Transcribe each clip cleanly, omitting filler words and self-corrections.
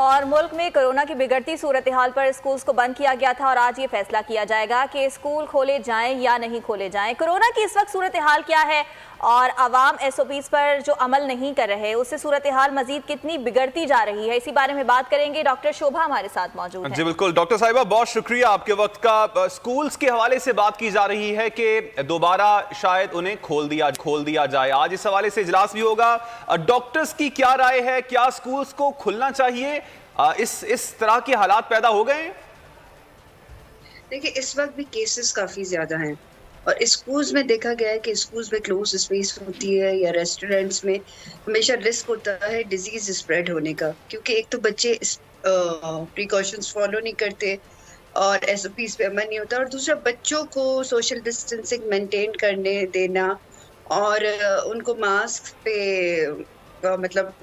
और मुल्क में कोरोना की बिगड़ती सूरत हाल पर स्कूल्स को बंद किया गया था और आज ये फैसला किया जाएगा कि स्कूल खोले जाएं या नहीं खोले जाएं। कोरोना की इस वक्त सूरत हाल क्या है और अवाम SOPs पर जो अमल नहीं कर रहे उससे सूरत हाल मजीद कितनी बिगड़ती जा रही है, इसी बारे में बात करेंगे। डॉक्टर शोभा हमारे साथ मौजूद है। जी बिल्कुल डॉक्टर साहिबा, बहुत शुक्रिया आपके वक्त का। स्कूल्स के हवाले से बात की जा रही है कि दोबारा शायद उन्हें खोल दिया जाए। आज इस हवाले से इजलास भी होगा। डॉक्टर्स की क्या राय है, क्या स्कूल्स को खुलना चाहिए? इस तरह के हालात पैदा हो गए हैं। देखिए, इस वक्त भी केसेस काफी ज्यादा हैं और स्कूल्स में देखा गया है कि स्कूल्स में क्लोज स्पेस होती है या रेस्टोरेंट्स में हमेशा रिस्क होता है डिजीज स्प्रेड होने का, क्योंकि एक तो बच्चे प्रिकॉशंस फॉलो नहीं करते और SOPs पे अमल नहीं होता, और दूसरा बच्चों को सोशल डिस्टेंसिंग मेंटेन करने देना और उनको मास्क पे मतलब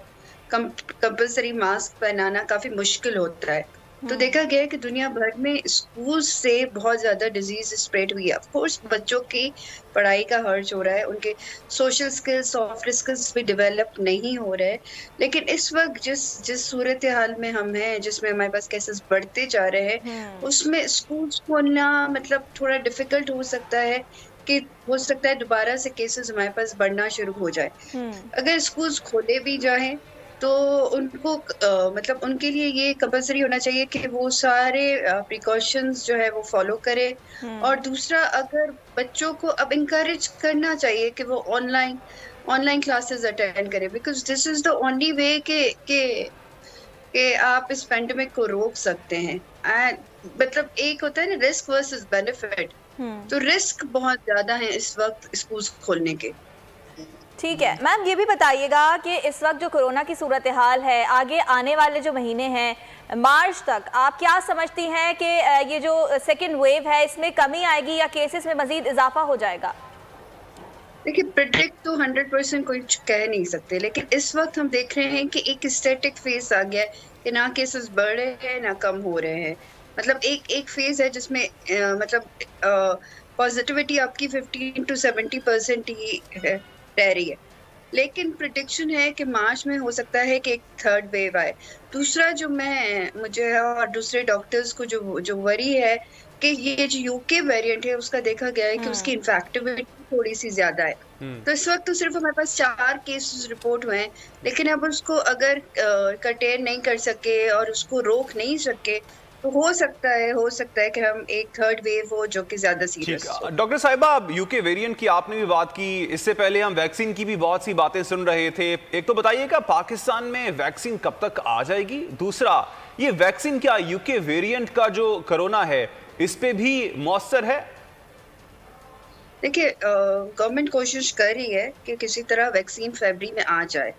कंपल्सरी मास्क पहनाना काफी मुश्किल होता है। तो देखा गया है कि दुनिया भर में स्कूल से बहुत ज्यादा डिजीज स्प्रेड हुई है। ऑफ कोर्स बच्चों की पढ़ाई का हर्ज हो रहा है, उनके सोशल स्किल्स सॉफ्ट स्किल्स भी डेवलप नहीं हो रहे, लेकिन इस वक्त जिस सूरत हाल में हम हैं, जिसमें हमारे पास केसेस बढ़ते जा रहे हैं, उसमें स्कूल्स खोलना मतलब थोड़ा डिफिकल्ट हो सकता है कि हो सकता है दोबारा से केसेस हमारे पास बढ़ना शुरू हो जाए। अगर स्कूल्स खोले भी जाएं तो उनको मतलब उनके लिए ये कंपल्सरी होना चाहिए कि वो सारे प्रिकॉशंस जो है वो फॉलो करे। और दूसरा, अगर बच्चों को अब इंकरेज करना चाहिए कि वो ऑनलाइन क्लासेस अटेंड करें, because this is the only way कि आप इस पेंडेमिक को रोक सकते हैं। एंड मतलब एक होता है ना रिस्क वर्सेस बेनिफिट, तो रिस्क बहुत ज्यादा है इस वक्त स्कूल खोलने के। ठीक है मैम, ये भी बताइएगा कि इस वक्त जो कोरोना की सूरत हाल है, आगे आने वाले जो महीने हैं मार्च तक, आप क्या समझती हैं कि ये जो सेकेंड वेव है इसमें कमी आएगी या केसेस में मजीद इजाफा हो जाएगा? देखिए, प्रिडिक्ट तो 100% कुछ कह नहीं सकते, लेकिन इस वक्त हम देख रहे हैं कि एक स्टैटिक फेज आ गया है कि ना केसेस बढ़ रहे हैं ना कम हो रहे हैं। मतलब एक फेज है जिसमें मतलब पॉजिटिविटी आपकी 15 to 70% ही है रह रही है, लेकिन प्रिडिक्शन है कि मार्च में हो सकता है कि एक थर्ड वेव आए। दूसरा जो मुझे और दूसरे डॉक्टर्स को जो वरी है कि ये जो UK वेरिएंट है उसका देखा गया है कि उसकी इन्फेक्टिविटी थोड़ी सी ज्यादा है। तो इस वक्त तो सिर्फ हमारे पास 4 केसेस रिपोर्ट हुए हैं, लेकिन अब उसको अगर कंटेन नहीं कर सके और उसको रोक नहीं सके तो हो सकता है कि हम एक थर्ड वेव हो जो कि ज्यादा सीरियस हो। डॉक्टर साहिबा, UK वेरिएंट की आपने भी बात की, इससे पहले हम वैक्सीन की भी बहुत सी बातें सुन रहे थे। एक तो बताइएगा पाकिस्तान में वैक्सीन कब तक आ जाएगी? दूसरा, ये वैक्सीन क्या UK वेरिएंट का जो कोरोना है इस पे भी मौसर है? देखिए, गवर्नमेंट कोशिश कर रही है कि किसी तरह वैक्सीन फरवरी में आ जाए,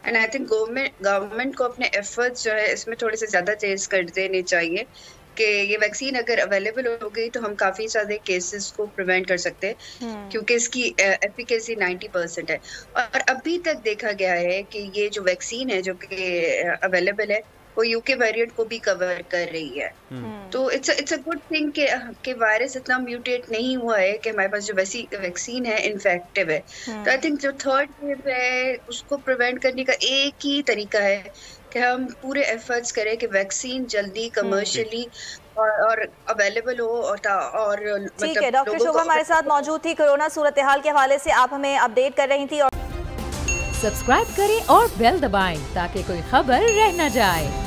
एंड आई थिंक गवर्नमेंट को अपने एफर्ट्स जो है इसमें थोड़े से ज़्यादा तेज कर देने चाहिए कि ये वैक्सीन अगर अवेलेबल हो गई तो हम काफ़ी सारे केसेस को प्रिवेंट कर सकते हैं, क्योंकि इसकी एफिकेसी 90% है। और अभी तक देखा गया है कि ये जो वैक्सीन है जो कि अवेलेबल है वो UK वेरिएंट को भी कवर कर रही है। तो इट्स अ गुड थिंग कि वायरस इतना म्यूटेट नहीं हुआ है कि हमारे पास जो वैक्सीन है इनफेक्टिव है। तो आई थिंक जो थर्ड वेव है उसको प्रिवेंट करने का एक ही तरीका है कि हम पूरे एफर्ट्स करें कि वैक्सीन जल्दी कमर्शियली और अवेलेबल हो। और ठीक है, डॉक्टर शोभा हमारे साथ मौजूद थी। कोरोना सूरत हाल के हवाले से आप हमें अपडेट कर रही थी। सब्सक्राइब करें और बेल दबाएं ताकि कोई खबर रह न जाए।